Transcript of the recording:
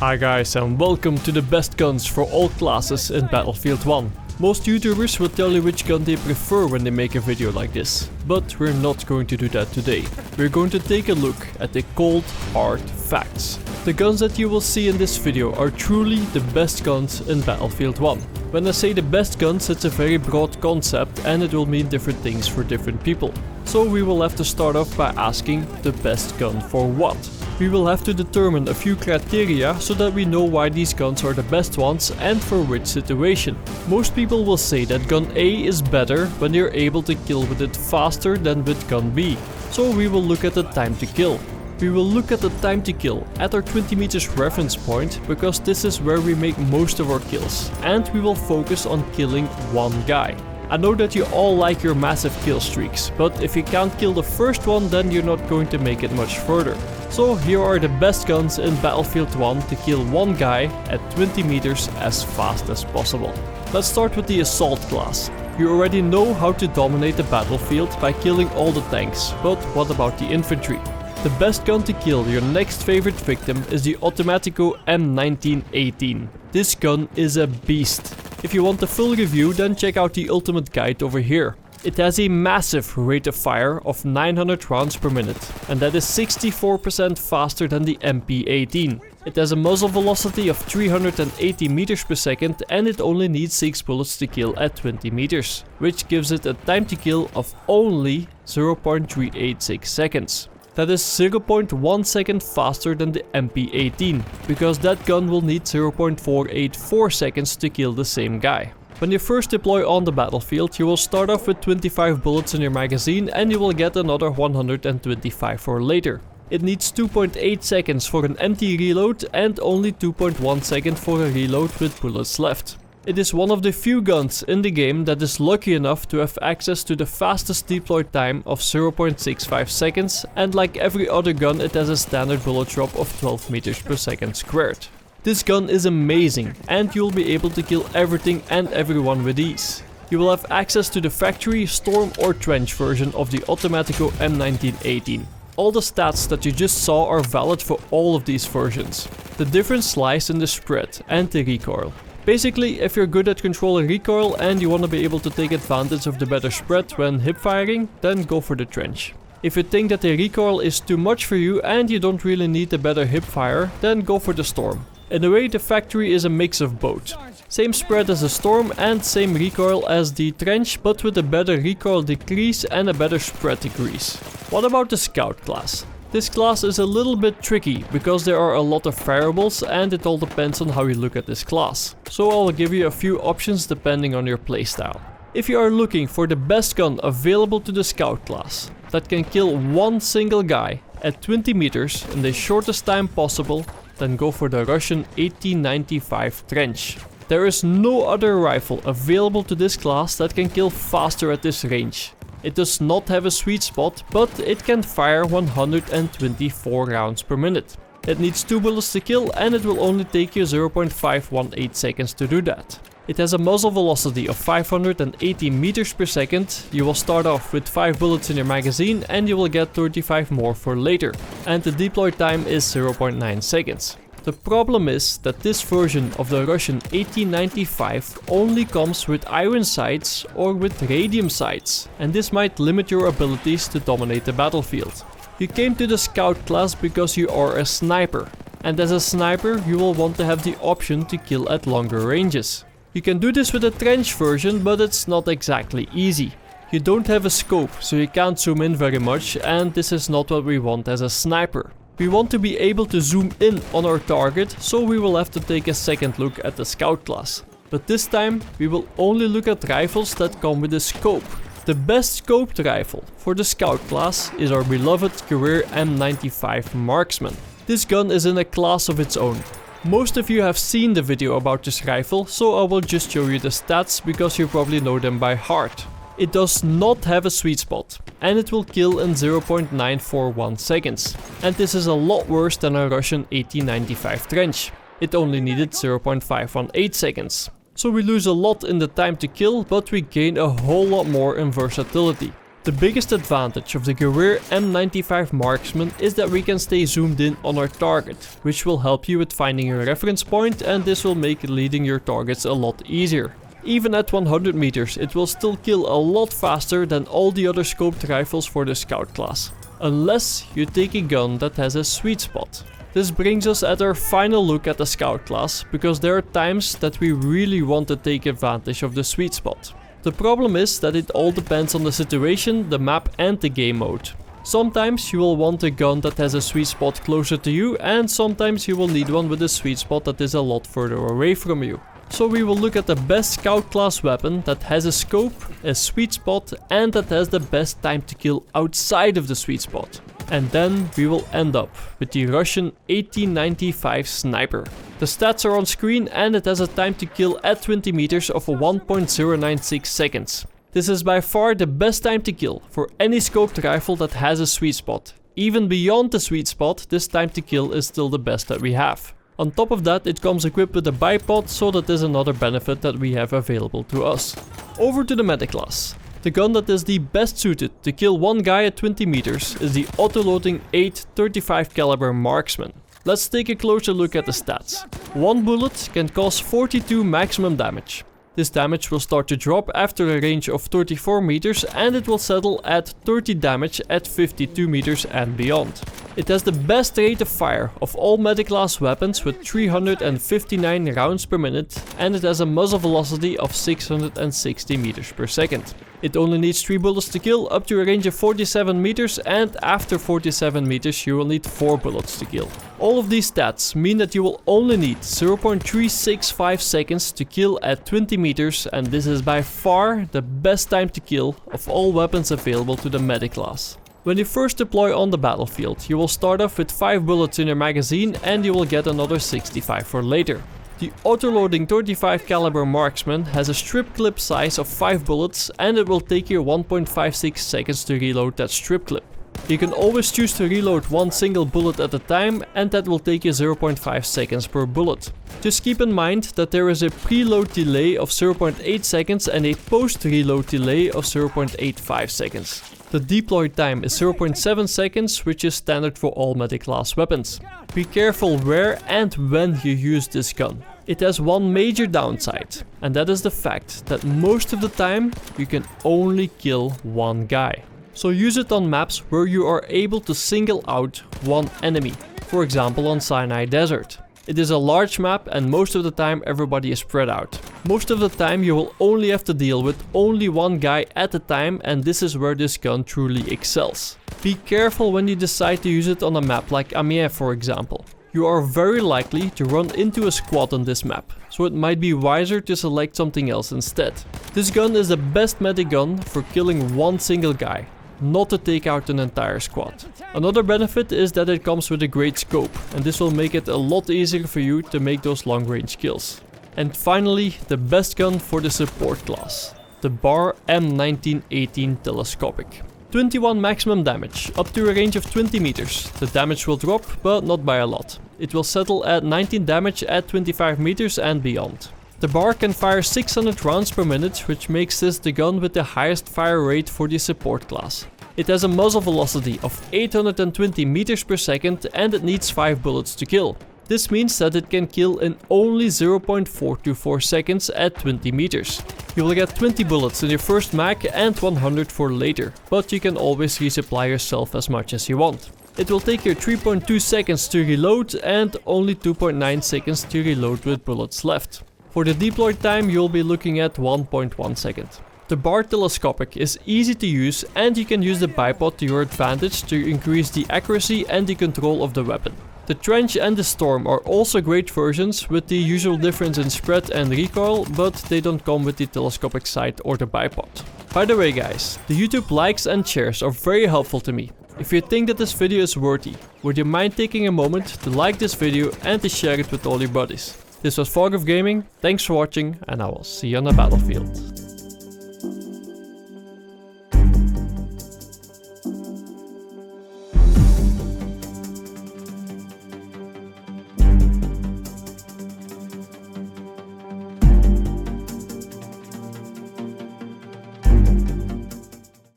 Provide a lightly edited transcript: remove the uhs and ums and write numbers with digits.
Hi guys and welcome to the best guns for all classes in Battlefield 1. Most YouTubers will tell you which gun they prefer when they make a video like this, but we're not going to do that today. We're going to take a look at the cold, hard facts. The guns that you will see in this video are truly the best guns in Battlefield 1. When I say the best guns, it's a very broad concept and it will mean different things for different people. So we will have to start off by asking the best gun for what? We will have to determine a few criteria so that we know why these guns are the best ones and for which situation. Most people will say that gun A is better when you're able to kill with it faster than with gun B. So we will look at the time to kill. We will look at the time to kill at our 20 meters reference point because this is where we make most of our kills, and we will focus on killing one guy. I know that you all like your massive kill streaks, but if you can't kill the first one, then you're not going to make it much further. So here are the best guns in Battlefield 1 to kill one guy at 20 meters as fast as possible. Let's start with the assault class. You already know how to dominate the battlefield by killing all the tanks, but what about the infantry? The best gun to kill your next favorite victim is the Automatico M1918. This gun is a beast. If you want the full review, then check out the ultimate guide over here. It has a massive rate of fire of 900 rounds per minute, and that is 64% faster than the MP18. It has a muzzle velocity of 380 meters per second and it only needs 6 bullets to kill at 20 meters, which gives it a time to kill of only 0.386 seconds. That is 0.1 second faster than the MP18, because that gun will need 0.484 seconds to kill the same guy. When you first deploy on the battlefield, you will start off with 25 bullets in your magazine and you will get another 125 for later. It needs 2.8 seconds for an empty reload and only 2.1 seconds for a reload with bullets left. It is one of the few guns in the game that is lucky enough to have access to the fastest deploy time of 0.65 seconds, and like every other gun it has a standard bullet drop of 12 meters per second squared. This gun is amazing and you'll be able to kill everything and everyone with ease. You will have access to the factory, storm or trench version of the Automatico M1918. All the stats that you just saw are valid for all of these versions. The difference lies in the spread and the recoil. Basically, if you're good at controlling recoil and you want to be able to take advantage of the better spread when hip firing, then go for the trench. If you think that the recoil is too much for you and you don't really need a better hip fire, then go for the storm. In a way, the factory is a mix of both. Same spread as the storm and same recoil as the trench, but with a better recoil decrease and a better spread decrease. What about the scout class? This class is a little bit tricky because there are a lot of variables and it all depends on how you look at this class. So I'll give you a few options depending on your playstyle. If you are looking for the best gun available to the scout class that can kill one single guy at 20 meters in the shortest time possible, then go for the Russian 1895 Trench. There is no other rifle available to this class that can kill faster at this range. It does not have a sweet spot, but it can fire 124 rounds per minute. It needs 2 bullets to kill and it will only take you 0.518 seconds to do that. It has a muzzle velocity of 580 meters per second. You will start off with 5 bullets in your magazine and you will get 35 more for later. And the deploy time is 0.9 seconds. The problem is that this version of the Russian 1895 only comes with iron sights or with radium sights, and this might limit your abilities to dominate the battlefield. You came to the scout class because you are a sniper, and as a sniper you will want to have the option to kill at longer ranges. You can do this with a trench version, but it's not exactly easy. You don't have a scope, so you can't zoom in very much, and this is not what we want as a sniper. We want to be able to zoom in on our target, so we will have to take a second look at the scout class. But this time we will only look at rifles that come with a scope. The best scoped rifle for the scout class is our beloved Career M95 Marksman. This gun is in a class of its own. Most of you have seen the video about this rifle, so I will just show you the stats because you probably know them by heart. It does not have a sweet spot, and it will kill in 0.941 seconds. And this is a lot worse than a Russian 1895 Trench. It only needed 0.518 seconds. So we lose a lot in the time to kill, but we gain a whole lot more in versatility. The biggest advantage of the Gewehr M95 Marksman is that we can stay zoomed in on our target, which will help you with finding your reference point, and this will make leading your targets a lot easier. Even at 100 meters, it will still kill a lot faster than all the other scoped rifles for the scout class. Unless you take a gun that has a sweet spot. This brings us at our final look at the scout class, because there are times that we really want to take advantage of the sweet spot. The problem is that it all depends on the situation, the map and the game mode. Sometimes you will want a gun that has a sweet spot closer to you, and sometimes you will need one with a sweet spot that is a lot further away from you. So we will look at the best scout class weapon that has a scope, a sweet spot, and that has the best time to kill outside of the sweet spot. And then we will end up with the Russian 1895 Sniper. The stats are on screen and it has a time to kill at 20 meters of 1.096 seconds. This is by far the best time to kill for any scoped rifle that has a sweet spot. Even beyond the sweet spot, this time to kill is still the best that we have. On top of that, it comes equipped with a bipod, so that is another benefit that we have available to us. Over to the medic class. The gun that is the best suited to kill one guy at 20 meters is the autoloading 8.35 caliber Marksman. Let's take a closer look at the stats. One bullet can cause 42 maximum damage. This damage will start to drop after a range of 34 meters and it will settle at 30 damage at 52 meters and beyond. It has the best rate of fire of all medic class weapons with 359 rounds per minute, and it has a muzzle velocity of 660 meters per second. It only needs 3 bullets to kill up to a range of 47 meters, and after 47 meters you will need 4 bullets to kill. All of these stats mean that you will only need 0.365 seconds to kill at 20 meters, and this is by far the best time to kill of all weapons available to the medic class. When you first deploy on the battlefield, you will start off with 5 bullets in your magazine and you will get another 65 for later. The autoloading 35 caliber Marksman has a strip clip size of 5 bullets and it will take you 1.56 seconds to reload that strip clip. You can always choose to reload one single bullet at a time and that will take you 0.5 seconds per bullet. Just keep in mind that there is a preload delay of 0.8 seconds and a post-reload delay of 0.85 seconds. The deploy time is 0.7 seconds, which is standard for all medic class weapons. Be careful where and when you use this gun. It has one major downside, and that is the fact that most of the time you can only kill one guy. So use it on maps where you are able to single out one enemy, for example on Sinai Desert. It is a large map and most of the time everybody is spread out. Most of the time you will only have to deal with only one guy at a time, and this is where this gun truly excels. Be careful when you decide to use it on a map like Amiens, for example. You are very likely to run into a squad on this map, so it might be wiser to select something else instead. This gun is the best medic gun for killing one single guy, not to take out an entire squad. Another benefit is that it comes with a great scope, and this will make it a lot easier for you to make those long range kills. And finally, the best gun for the support class, the Bar M1918 Telescopic. 21 maximum damage, up to a range of 20 meters. The damage will drop, but not by a lot. It will settle at 19 damage at 25 meters and beyond. The bar can fire 600 rounds per minute, which makes this the gun with the highest fire rate for the support class. It has a muzzle velocity of 820 meters per second and it needs 5 bullets to kill. This means that it can kill in only 0.424 seconds at 20 meters. You will get 20 bullets in your first mag and 100 for later, but you can always resupply yourself as much as you want. It will take you 3.2 seconds to reload and only 2.9 seconds to reload with bullets left. For the deploy time you'll be looking at 1.1 second. The bar telescopic is easy to use and you can use the bipod to your advantage to increase the accuracy and the control of the weapon. The Trench and the Storm are also great versions with the usual difference in spread and recoil, but they don't come with the telescopic sight or the bipod. By the way guys, the YouTube likes and shares are very helpful to me. If you think that this video is worthy, would you mind taking a moment to like this video and to share it with all your buddies? This was Fog of Gaming, thanks for watching and I will see you on the battlefield.